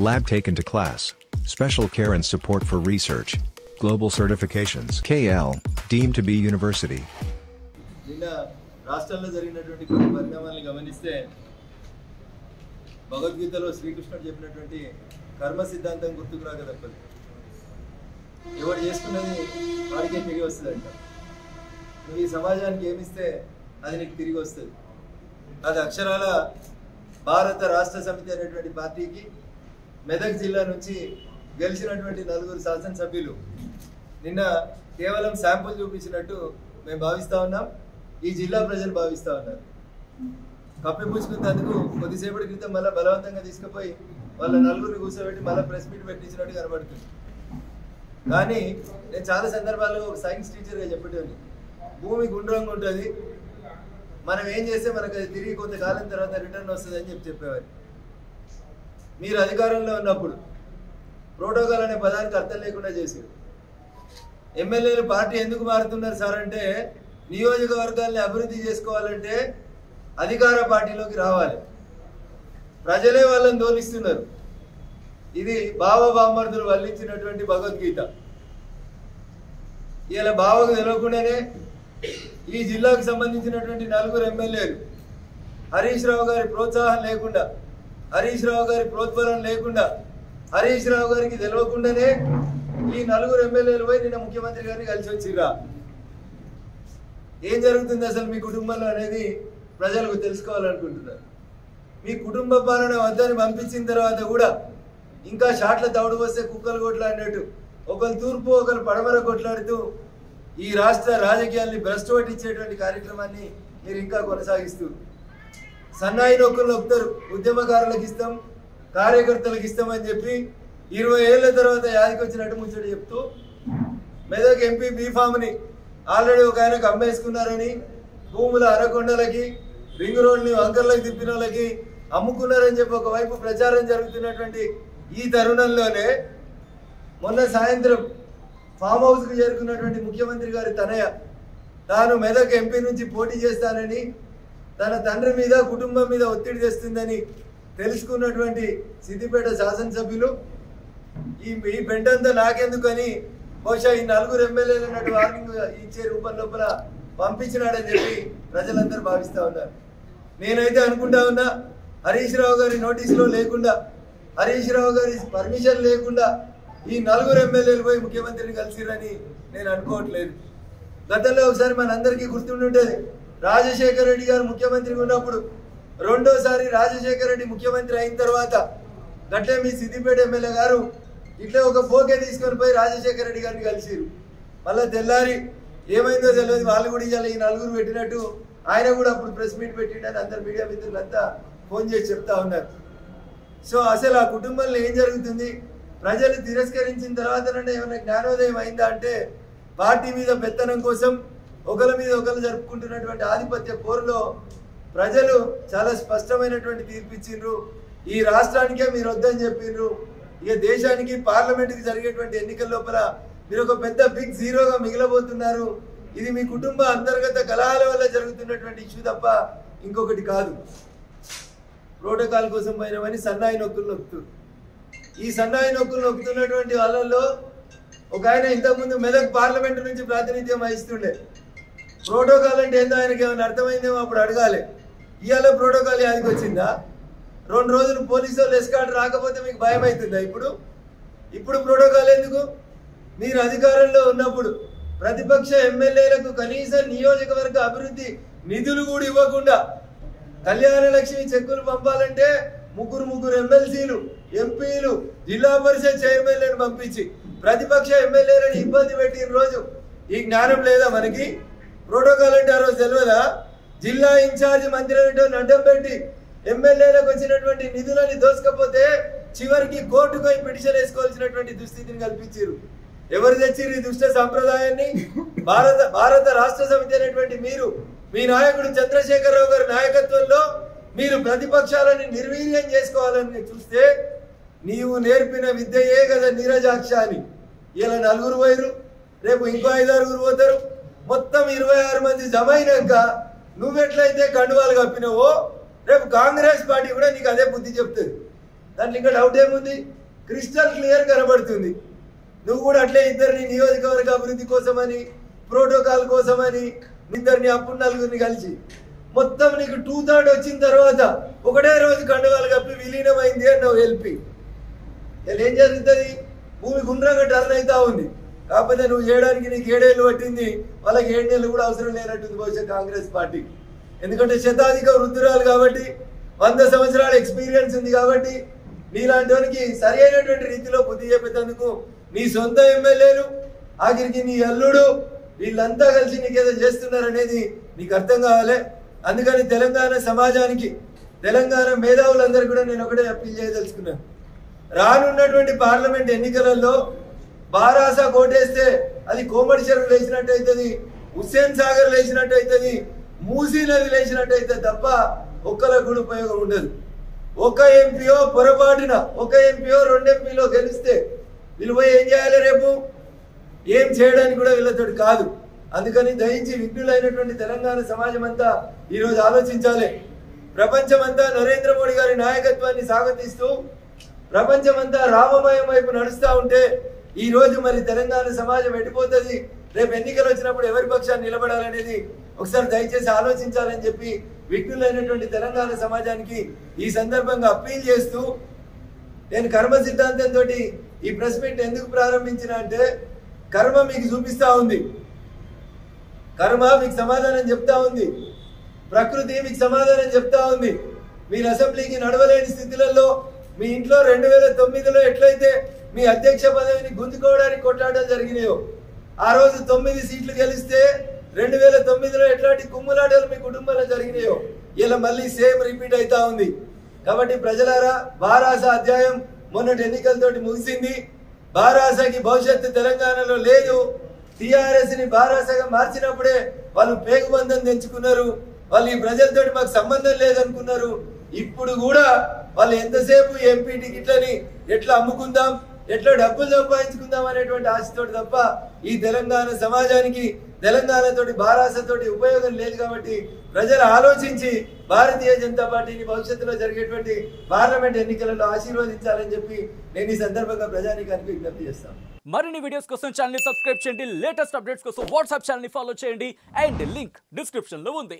Lab taken to class. Special care and support for research. Global certifications. KL, deemed to be university. నిన్న రాష్ట్రంలో జరిగినటువంటి కొన్ని పరిణామాలను గమనిస్తే భగవద్గీతలో శ్రీకృష్ణుడు చెప్పినటువంటి కర్మ సిద్ధాంతం గుర్తుకు రాక తప్పదు. ఎవరు చేసుకున్నది వాడికే తిరిగి వస్తుందంట. నువ్వు ఈ సమాజానికి ఏమిస్తే అది నీకు తిరిగి వస్తుంది. అది అక్షరాల భారత రాష్ట్ర సమితి అనేటువంటి పార్టీకి మెదక్ జిల్లా నుంచి గెలిచినటువంటి 4 శాసనసభ్యులు నిన్న కేవలం శాంపుల్ చూపించినట్టు మేము భావిస్తూ ఉన్నాం. ఈ జిల్లా ప్రజలు భావిస్తూ ఉన్నారు. కప్పిపుచ్చుకున్నందుకు కొద్దిసేపటి క్రితం మళ్ళీ బలవంతంగా తీసుకుపోయి వాళ్ళ 4 కూర్చోబెట్టి మళ్ళీ ప్రెస్ మీట్ పెట్టించినట్టు కనబడుతుంది. కానీ నేను చాలా సందర్భాల్లో ఒక సైన్స్ టీచర్గా చెప్పేటోని, భూమి గుండ్రంగా ఉంటుంది, మనం ఏం చేస్తే మనకు అది తిరిగి కొంతకాలం తర్వాత రిటర్న్ వస్తుంది అని చెప్పేవారు. మీరు అధికారంలో ఉన్నప్పుడు ప్రోటోకాల్ అనే పదానికి అర్థం లేకుండా చేశారు. ఎమ్మెల్యేలు పార్టీ ఎందుకు మారుతున్నారు సార్ అంటే, నియోజకవర్గాల్ని అభివృద్ధి చేసుకోవాలంటే అధికార పార్టీలోకి రావాలి. ప్రజలే వాళ్ళని దోలిస్తున్నారు. ఇది బావబామర్దులు వల్లించినటువంటి భగవద్గీత. ఇలా బావకు తెలియకుండానే ఈ జిల్లాకు సంబంధించినటువంటి 4 ఎమ్మెల్యేలు హరీష్ రావు గారి ప్రోత్సాహం లేకుండా, హరీష్ రావు గారి ప్రోత్బలం లేకుండా, హరీష్ రావు గారికి తెలియకుండానే ఈ 4 ఎమ్మెల్యేలు పోయి నిన్న ముఖ్యమంత్రి గారిని కలిసి వచ్చిర్రా. ఏం జరుగుతుంది అసలు మీ కుటుంబంలో అనేది ప్రజలకు తెలుసుకోవాలనుకుంటున్నారు. మీ కుటుంబ పాలన వద్దని పంపించిన తర్వాత కూడా ఇంకా షాట్ల తౌడు వస్తే కుక్కలు కొట్లాడినట్టు ఒకరు తూర్పు ఒకరు పడమర కొట్లాడుతూ ఈ రాష్ట్ర రాజకీయాల్ని భ్రష్టు పట్టించేటువంటి కార్యక్రమాన్ని మీరు ఇంకా కొనసాగిస్తూ సన్నాయి నొక్కులు నొక్కుతారు. ఉద్యమకారులకు ఇస్తాం, కార్యకర్తలకు ఇస్తామని చెప్పి 20 ఏళ్ల తర్వాత యాదికి వచ్చినట్టు ముచ్చట చెప్తూ మెదక్ ఎంపీ బీఫామ్ని ఆల్రెడీ ఒక ఆయనకు అమ్మేసుకున్నారని, భూముల అరకొండలకి రింగ్ రోడ్ని వంకర్లకు తిప్పిన వాళ్ళకి అమ్ముకున్నారని చెప్పి ఒకవైపు ప్రచారం జరుగుతున్నటువంటి ఈ తరుణంలోనే మొన్న సాయంత్రం ఫామ్ హౌస్కి చేరుకున్నటువంటి ముఖ్యమంత్రి గారి తనయ తాను మెదక్ ఎంపీ నుంచి పోటీ చేస్తానని, తన తండ్రి మీద కుటుంబం మీద ఒత్తిడి తెస్తుందని తెలుసుకున్నటువంటి సిద్దిపేట శాసనసభ్యులు ఈ పెంటంతా నాకెందుకని బహుశా ఈ 4 ఎమ్మెల్యేలు అన్నట్టు వార్నింగ్ ఇచ్చే రూపం లోపల పంపించినాడని చెప్పి ప్రజలందరూ భావిస్తూ ఉన్నారు. నేనైతే అనుకుంటా ఉన్నా, హరీష్ రావు గారి నోటీసులో లేకుండా, హరీష్ రావు గారి పర్మిషన్ లేకుండా ఈ 4 ఎమ్మెల్యేలు పోయి ముఖ్యమంత్రిని కలిసిరని నేను అనుకోవట్లేదు. గతంలో ఒకసారి మనందరికీ గుర్తుండుంటుంది, రాజశేఖర రెడ్డి గారు ముఖ్యమంత్రిగా ఉన్నప్పుడు రెండోసారి రాజశేఖర రెడ్డి ముఖ్యమంత్రి అయిన తర్వాత గట్లే మీ సిద్దిపేట ఎమ్మెల్యే గారు ఇట్లా ఒక ఫోకే తీసుకొని పోయి రాజశేఖర రెడ్డి గారిని కలిసిరు. మళ్ళీ తెల్లారి ఏమైందో తెలియదు, వాళ్ళు కూడా ఇవాళ ఈ 4 పెట్టినట్టు ఆయన కూడా అప్పుడు ప్రెస్ మీట్ పెట్టిండని అందరు మీడియా మిత్రులంతా ఫోన్ చేసి చెప్తా ఉన్నారు. సో అసలు ఆ కుటుంబంలో ఏం జరుగుతుంది, ప్రజలు తిరస్కరించిన తర్వాత ఏమైనా జ్ఞానోదయం అయిందా అంటే, పార్టీ మీద పెత్తనం కోసం ఒకరి మీద ఒకరు జరుపుకుంటున్నటువంటి ఆధిపత్య పోరులో ప్రజలు చాలా స్పష్టమైనటువంటి తీర్పు ఇచ్చిండ్రు. ఈ రాష్ట్రానికే మీరు వద్దని చెప్పిండ్రు. ఇక దేశానికి పార్లమెంట్కి జరిగేటువంటి ఎన్నికల లోపల మీరు ఒక పెద్ద బిగ్ జీరోగా మిగిలబోతున్నారు. ఇది మీ కుటుంబ అంతర్గత కలహాల వల్ల జరుగుతున్నటువంటి ఇష్యూ తప్ప ఇంకొకటి కాదు. ప్రోటోకాల్ కోసం పోయినామని సన్నాయి నొక్కులు నొక్కుతారు. ఈ సన్నాయి నొక్కులు నొక్కుతున్నటువంటి వాళ్ళల్లో ఒక ఆయన ఇంతకుముందు మెదక్ పార్లమెంటు నుంచి ప్రాతినిధ్యం వహిస్తుండే. ప్రోటోకాల్ అంటే ఏందో ఆయనకి ఏమైనా అర్థమైందేమో అప్పుడు అడగాలి. ఇవాళ ప్రోటోకాల్ యాదికి వచ్చిందా? 2 రోజులు పోలీసు వాళ్ళు ఎస్కార్ట్ రాకపోతే మీకు భయం అవుతుందా? ఇప్పుడు ప్రోటోకాల్ ఎందుకు? మీరు అధికారంలో ఉన్నప్పుడు ప్రతిపక్ష ఎమ్మెల్యేలకు కనీసం నియోజకవర్గ అభివృద్ధి నిధులు కూడా ఇవ్వకుండా కళ్యాణ లక్ష్మి చెక్కులు పంపాలంటే 3 ఎమ్మెల్సీలు, ఎంపీలు, జిల్లా పరిషత్ చైర్మన్లను పంపించి ప్రతిపక్ష ఎమ్మెల్యేలను ఇబ్బంది పెట్టిన రోజు ఈ జ్ఞానం లేదా మనకి? ప్రోటోకాల్ అంటే ఆ రోజు తెలియదా? జిల్లా ఇన్ఛార్జి మంత్రులతో అడ్డం పెట్టి ఎమ్మెల్యేలకు వచ్చినటువంటి నిధులని దోసుకపోతే చివరికి కోర్టుకు పోయి పిటిషన్ వేసుకోవాల్సినటువంటి దుస్థితిని కల్పించారు. ఎవరు తెచ్చిరు ఈ దుష్ట సాంప్రదాయాన్ని? భారత రాష్ట్ర సమితి అనేటువంటి మీరు, మీ నాయకుడు చంద్రశేఖరరావు గారి నాయకత్వంలో మీరు ప్రతిపక్షాలని నిర్వీర్యం చేసుకోవాలని చూస్తే నీవు నేర్పిన విద్యయే కదా నీరజాక్ష అని. ఇలా 4 పోయారు, రేపు ఇంకో 5-6 పోతారు, మొత్తం 26 మంది జమ అయినాక నువ్వెట్లయితే కండువాలు కప్పినవో రేపు కాంగ్రెస్ పార్టీ కూడా నీకు అదే బుద్ధి చెప్తుంది. దాంట్లో ఇంకా డౌట్ ఏముంది? క్రిస్టల్ క్లియర్ కనబడుతుంది. నువ్వు కూడా అట్లే ఇద్దరిని నియోజకవర్గ అభివృద్ధి కోసమని, ప్రోటోకాల్ కోసమని ఇద్దరిని అప్పుడు నలుగురిని కలిసి మొత్తం నీకు 2/3 వచ్చిన తర్వాత ఒకటే రోజు కండువాలు కప్పి విలీనమైంది అన్నావు ఎల్పి. ఏం జరుగుతుంది? భూమి గుండ్రంగా టర్న్ అవుతా ఉంది. కాకపోతే నువ్వు చేయడానికి నీకు 7 ఏళ్ళు పట్టింది, వాళ్ళకి 7 నెలలు కూడా అవసరం లేనట్టుంది బహుశా కాంగ్రెస్ పార్టీ. ఎందుకంటే శతాధిక వృద్ధురాలు కాబట్టి, 100 సంవత్సరాల ఎక్స్పీరియన్స్ ఉంది కాబట్టి, నీలాంటి వానికి సరి అయినటువంటి రీతిలో బుద్ధి చెప్పేందుకు నీ సొంత ఎమ్మెల్యేలు, ఆఖరికి నీ అల్లుడు, వీళ్ళంతా కలిసి నీకేదో చేస్తున్నారనేది నీకు అర్థం కావాలి. అందుకని తెలంగాణ సమాజానికి, తెలంగాణ మేధావులందరూ కూడా నేను ఒకటే అప్పీల్ చేయదలుచుకున్నాను. రానున్నటువంటి పార్లమెంట్ ఎన్నికలలో బారాసా కోటేస్తే అది కోమటి చెరువు లేచినట్టు అవుతుంది, హుస్సేన్ సాగర్ లేచినట్టు అవుతుంది, మూసీ నది లేచినట్టు అవుతుంది తప్ప ఒక్కరికి కూడా ఉపయోగం ఉండదు. ఒక ఎంపీఓ పొరపాటున, ఒక ఎంపీఓ 2 ఎంపీలో గెలిస్తే వీళ్ళు పోయి ఏం చేయాలి? రేపు ఏం చేయడానికి కూడా వీళ్ళతో కాదు. అందుకని దయించి విఘ్నులైనటువంటి తెలంగాణ సమాజం అంతా ఈరోజు ఆలోచించాలి. ప్రపంచమంతా నరేంద్ర మోడీ గారి నాయకత్వాన్ని స్వాగతిస్తూ ప్రపంచమంతా రామమయం వైపు నడుస్తూ ఉంటే ఈ రోజు మరి తెలంగాణ సమాజం ఎడిపోతుంది. రేపు ఎన్నికలు వచ్చినప్పుడు ఎవరి పక్షాన్ని నిలబడాలనేది ఒకసారి దయచేసి ఆలోచించాలని చెప్పి విఘ్నులైనటువంటి తెలంగాణ సమాజానికి ఈ సందర్భంగా అప్పీల్ చేస్తూ, నేను కర్మ సిద్ధాంతంతో ఈ ప్రెస్ మీట్ ఎందుకు ప్రారంభించిన అంటే, కర్మ మీకు చూపిస్తా ఉంది, కర్మ మీకు సమాధానం చెప్తా ఉంది, ప్రకృతి మీకు సమాధానం చెప్తా ఉంది. మీరు అసెంబ్లీకి నడవలేని స్థితులలో మీ ఇంట్లో 2009లో ఎట్లయితే మీ అధ్యక్ష పదవిని గుంజుకోవడానికి కొట్లాటలు జరిగినాయో, ఆ రోజు 9 సీట్లు గెలిస్తే 2009లో ఎట్లాంటి కుమ్ములాటలు మీ కుటుంబంలో జరిగినాయో ఇలా మళ్ళీ సేమ్ రిపీట్ అవుతా ఉంది. కాబట్టి ప్రజలారా, బారాస అధ్యాయం మొన్నటి ఎన్నికలతోటి ముగిసింది. బారాసకి భవిష్యత్తు తెలంగాణలో లేదు. టిఆర్ఎస్ ని బారాసగా మార్చినప్పుడే వాళ్ళు పేగుబంధం తెంచుకున్నారు. వాళ్ళు ఈ ప్రజలతోటి మాకు సంబంధం లేదనుకున్నారు. ఇప్పుడు కూడా వాళ్ళు ఎంతసేపు ఎంపీ టికెట్లని ఎట్లా అమ్ముకుందాం, ఎట్లా డబ్బులు సంపాదించుకుందాం అనేటువంటి ఆశతోటి తప్ప ఈ తెలంగాణ సమాజానికి, తెలంగాణతోటి, బారాసతోటి ఉపయోగం లేదు. కాబట్టి ప్రజలు ఆలోచించి భారతీయ జనతా పార్టీని భవిష్యత్తులో జరిగేటువంటి పార్లమెంట్ ఎన్నికలలో ఆశీర్వదించాలని చెప్పి నేను ఈ సందర్భంగా ప్రజానీకానికి విజ్ఞప్తి చేస్తాను. మరిన్ని వీడియోస్ కోసం ఛానల్ ని సబ్స్క్రైబ్ చేయండి, లేటెస్ట్ అప్డేట్స్ కోసం వాట్సాప్ ఛానల్ ని ఫాలో చేయండి, అండ్ లింక్ డిస్క్రిప్షన్ లో ఉంది.